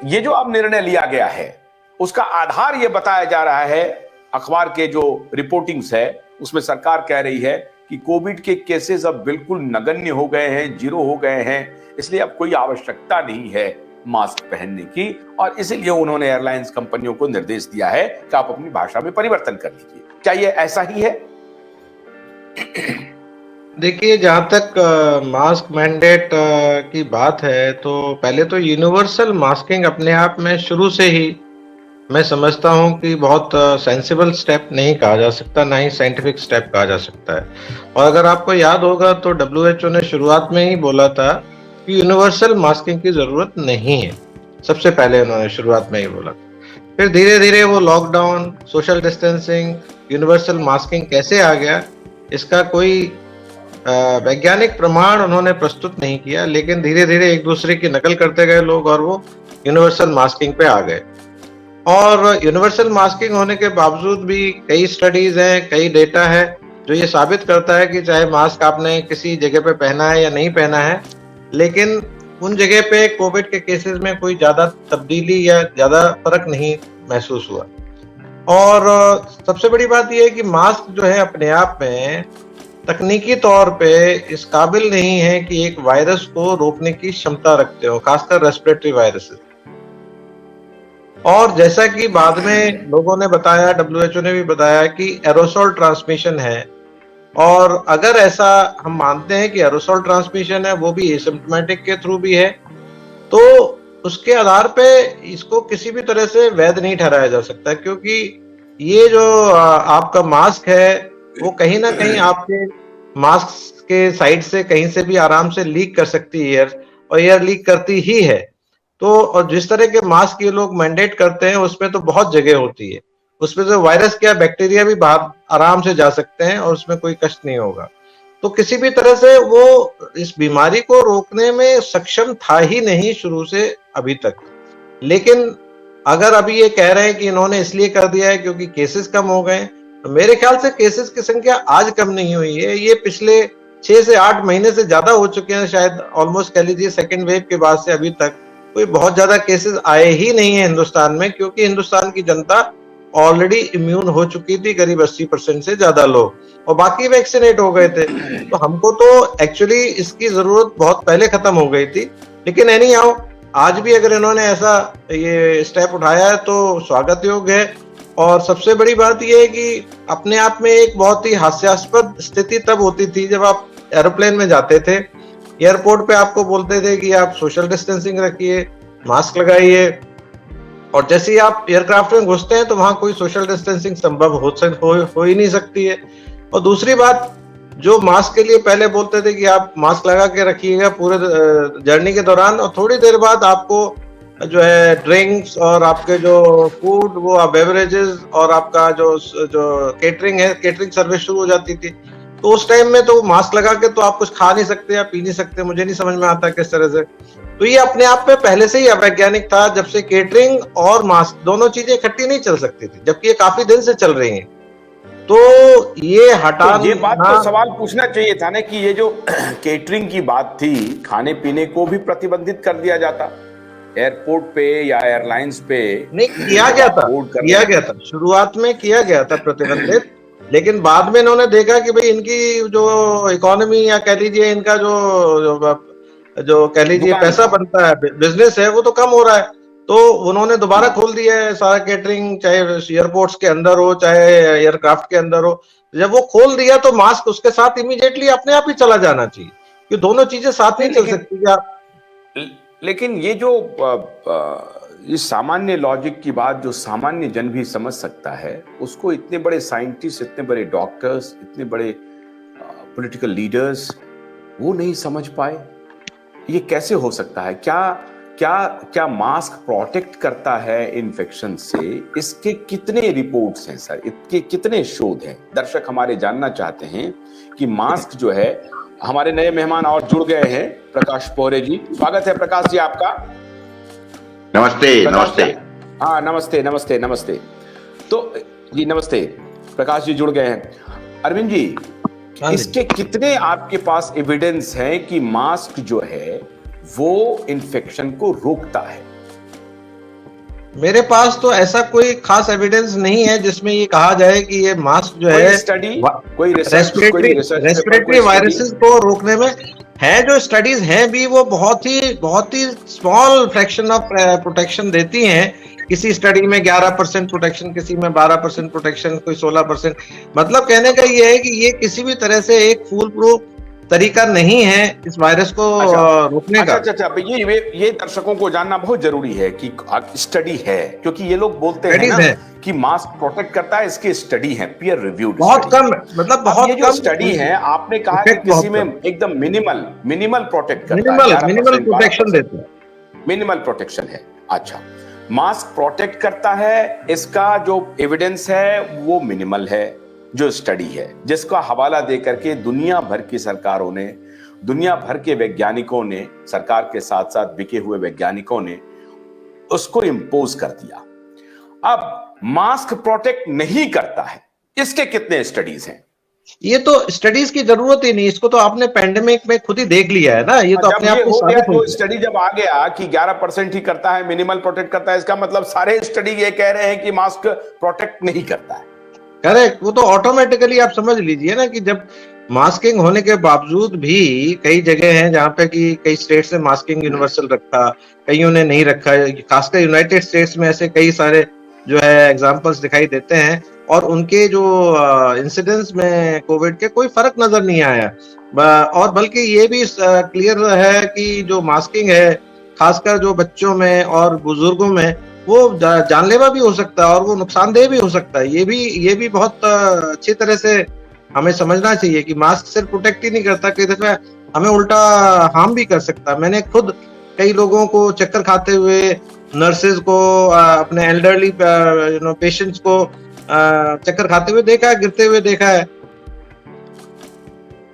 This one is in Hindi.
ये जो अब निर्णय लिया गया है उसका आधार ये बताया जा रहा है, अखबार के जो रिपोर्टिंग्स है उसमें सरकार कह रही है कि कोविड के केसेस अब बिल्कुल नगण्य हो गए हैं, जीरो हो गए हैं, इसलिए अब कोई आवश्यकता नहीं है मास्क पहनने की, और इसीलिए उन्होंने एयरलाइंस कंपनियों को निर्देश दिया है कि आप अपनी भाषा में परिवर्तन कर लीजिए। क्या ये ऐसा ही है? देखिए, जहां तक मास्क मैंडेट की बात है, तो पहले तो यूनिवर्सल मास्किंग अपने आप में शुरू से ही मैं समझता हूं कि बहुत सेंसिबल स्टेप नहीं कहा जा सकता, ना ही साइंटिफिक स्टेप कहा जा सकता है। और अगर आपको याद होगा तो WHO ने शुरुआत में ही बोला था कि यूनिवर्सल मास्किंग की जरूरत नहीं है। सबसे पहले उन्होंने शुरुआत में ही बोला। फिर धीरे धीरे वो lockdown, social distancing, universal masking कैसे आ गया, इसका कोई वैज्ञानिक प्रमाण उन्होंने प्रस्तुत नहीं किया, लेकिन धीरे धीरे एक दूसरे की नकल करते गए लोग और वो यूनिवर्सल मास्किंग पे आ गए। और यूनिवर्सल मास्किंग होने के बावजूद भी कई स्टडीज हैं, कई डेटा है जो ये साबित करता है कि चाहे मास्क आपने किसी जगह पे पहना है या नहीं पहना है, लेकिन उन जगह पे कोविड के केसेस में कोई ज्यादा तब्दीली या ज्यादा फर्क नहीं महसूस हुआ। और सबसे बड़ी बात यह है कि मास्क जो है अपने आप में तकनीकी तौर पे इस काबिल नहीं है कि एक वायरस को रोकने की क्षमता रखते हो, खासकर रेस्पिरेटरी वायरसेस। और जैसा कि बाद में लोगों ने बताया, WHO ने भी बताया कि एरोसोल ट्रांसमिशन है, और अगर ऐसा हम मानते हैं कि एरोसोल ट्रांसमिशन है, वो भी एसिम्प्टोमेटिक के थ्रू भी है, तो उसके आधार पे इसको किसी भी तरह से वैध नहीं ठहराया जा सकता, क्योंकि ये जो आपका मास्क है वो कहीं ना कहीं आपके मास्क के साइड से कहीं से भी आराम से लीक कर सकती है एयर, और एयर लीक करती ही है। तो और जिस तरह के मास्क ये लोग मैंडेट करते हैं उसमें तो बहुत जगह होती है, उसमें तो वायरस क्या बैक्टीरिया भी बाहर आराम से जा सकते हैं और उसमें कोई कष्ट नहीं होगा। तो किसी भी तरह से वो इस बीमारी को रोकने में सक्षम था ही नहीं शुरू से अभी तक। लेकिन अगर अभी ये कह रहे हैं कि इन्होंने इसलिए कर दिया है क्योंकि केसेस कम हो गए, तो मेरे ख्याल से केसेस की संख्या आज कम नहीं हुई है, ये पिछले 6 से 8 महीने से ज्यादा हो चुके हैं, शायद ऑलमोस्ट कह लीजिए सेकेंड वेव के बाद से अभी तक कोई बहुत ज्यादा केसेस आए ही नहीं है हिंदुस्तान में, क्योंकि हिंदुस्तान की जनता ऑलरेडी इम्यून हो चुकी थी, करीब 80% से ज्यादा लोग, और बाकी वैक्सीनेट हो गए थे। तो हमको तो एक्चुअली इसकी जरूरत बहुत पहले खत्म हो गई थी। लेकिन एनी हाउ, आज भी अगर इन्होंने ऐसा ये स्टेप उठाया है तो स्वागत योग्य है। और सबसे बड़ी बात यह है कि अपने आप में एक बहुत ही हास्यास्पद स्थिति तब होती थी जब आप एरोप्लेन में जाते थे, एयरपोर्ट पे आपको बोलते थे कि आप सोशल डिस्टेंसिंग रखिए, मास्क लगाइए, और जैसे ही आप एयरक्राफ्ट में घुसते हैं तो वहां कोई सोशल डिस्टेंसिंग संभव हो ही नहीं सकती है। और दूसरी बात, जो मास्क के लिए पहले बोलते थे कि आप मास्क लगा के रखिएगा पूरे जर्नी के दौरान, और थोड़ी देर बाद आपको जो है ड्रिंक्स और आपके जो फूड, वो बेवरेजेस और आपका जो केटरिंग है, केटरिंग सर्विस शुरू हो जाती थी। तो उस टाइम में तो मास्क लगा के तो आप कुछ खा नहीं सकते या पी नहीं सकते, मुझे नहीं समझ में आता किस तरह से। तो ये अपने आप में पहले से ही अवैज्ञानिक था, जब से केटरिंग और मास्क दोनों चीजें इकट्ठी नहीं चल सकती थी, जबकि ये काफी दिन से चल रही हैं। तो ये हटा, तो ये बात तो सवाल पूछना चाहिए था ना कि ये जो केटरिंग की बात थी, खाने पीने को भी प्रतिबंधित कर दिया जाता एयरपोर्ट पे या एयरलाइंस पे। नहीं किया गया था शुरुआत में किया गया था प्रतिबंधित, लेकिन बाद में इन्होंने देखा कि भाई इनकी जो इकोनॉमी या कह लीजिए इनका जो कह लीजिए पैसा बनता है, बिजनेस है, वो तो कम हो रहा है। तो उन्होंने दोबारा खोल दिया है सारा केटरिंग, चाहे एयरपोर्ट्स के अंदर हो चाहे एयरक्राफ्ट के अंदर हो। जब वो खोल दिया तो मास्क उसके साथ इमीडिएटली अपने आप ही चला जाना चाहिए, कि दोनों चीजें साथ नहीं चल सकती क्या। लेकिन ये जो इस सामान्य लॉजिक की बात जो सामान्य जन भी समझ सकता है, उसको इतने बड़े साइंटिस्ट, इतने बड़े डॉक्टर्स, इतने बड़े पॉलिटिकल लीडर्स वो नहीं समझ पाए। ये कैसे हो सकता है? क्या मास्क प्रोटेक्ट करता है इन्फेक्शन से? इसके कितने रिपोर्ट्स हैं सर, इसके कितने शोध हैं? दर्शक हमारे जानना चाहते हैं कि मास्क जो है। हमारे नए मेहमान और जुड़ गए हैं, प्रकाश पोहरे जी। स्वागत है प्रकाश जी आपका। नमस्ते। नमस्ते। हाँ नमस्ते नमस्ते नमस्ते। तो जी नमस्ते, प्रकाश जी जुड़ गए हैं। अरविंद जी, इसके कितने आपके पास एविडेंस हैं कि मास्क जो है वो इन्फेक्शन को रोकता है? मेरे पास तो ऐसा कोई खास एविडेंस नहीं है जिसमें ये कहा जाए कि ये मास्क जो है स्टडी, कोई रिसर्च, कोई रिसर्च रेस्पिरेटरी वायरसेस को रोकने में है। जो स्टडीज हैं भी वो बहुत ही स्मॉल फ्रैक्शन ऑफ प्रोटेक्शन देती हैं। किसी स्टडी में 11% प्रोटेक्शन, किसी में 12% प्रोटेक्शन, कोई 16%। मतलब कहने का ये है कि ये किसी भी तरह से एक फूल प्रूफ तरीका नहीं है इस वायरस को रोकने का। अच्छा, ये दर्शकों को जानना बहुत जरूरी है कि स्टडी है, क्योंकि ये लोग बोलते हैं ना कि मास्क प्रोटेक्ट करता है, इसकी स्टडी है, पीयर रिव्यूड, बहुत कम, मतलब बहुत ये जो स्टडी है, आपने कहा कि किसी में एकदम मिनिमल प्रोटेक्ट करता है, मिनिमल प्रोटेक्शन देता है, मिनिमल प्रोटेक्शन है। अच्छा, मास्क प्रोटेक्ट करता है, इसका जो एविडेंस है वो मिनिमल है, जो स्टडी है, जिसका हवाला देकर के दुनिया भर की सरकारों ने, दुनिया भर के वैज्ञानिकों ने, सरकार के साथ साथ बिके हुए वैज्ञानिकों ने उसको इंपोज कर दिया। अब मास्क प्रोटेक्ट नहीं करता है, इसके कितने स्टडीज हैं? ये तो स्टडीज की जरूरत ही नहीं, इसको तो आपने पेंडेमिक में खुद ही देख लिया है ना। ये तो अपने आप को साबित हो गया। स्टडी जब आ गया कि 11% ही करता है, मिनिमल प्रोटेक्ट करता है, इसका मतलब सारे स्टडी ये कह रहे हैं कि मास्क प्रोटेक्ट नहीं करता है। करेक्ट, वो तो ऑटोमेटिकली आप समझ लीजिए ना कि जब मास्किंग होने के बावजूद भी कई जगह हैं जहां पे कि कई स्टेट्स ने मास्किंग यूनिवर्सल रखा, कईयों ने नहीं रखा। खासकर यूनाइटेड स्टेट्स में ऐसे कई सारे जो है एग्जांपल्स दिखाई देते हैं, और उनके जो इंसिडेंस में कोविड के कोई फर्क नजर नहीं आया। और बल्कि ये भी क्लियर है कि जो मास्किंग है, खासकर जो बच्चों में और बुजुर्गों में, वो जानलेवा भी हो सकता है और वो नुकसानदेह भी हो सकता है। ये भी बहुत अच्छी तरह से हमें समझना चाहिए कि मास्क सिर्फ प्रोटेक्ट ही नहीं करता, कई दफा हमें उल्टा हार्म भी कर सकता है। मैंने खुद कई लोगों को चक्कर खाते हुए, नर्सेज को, अपने एल्डरली पेशेंट्स को चक्कर खाते हुए देखा है, गिरते हुए देखा है।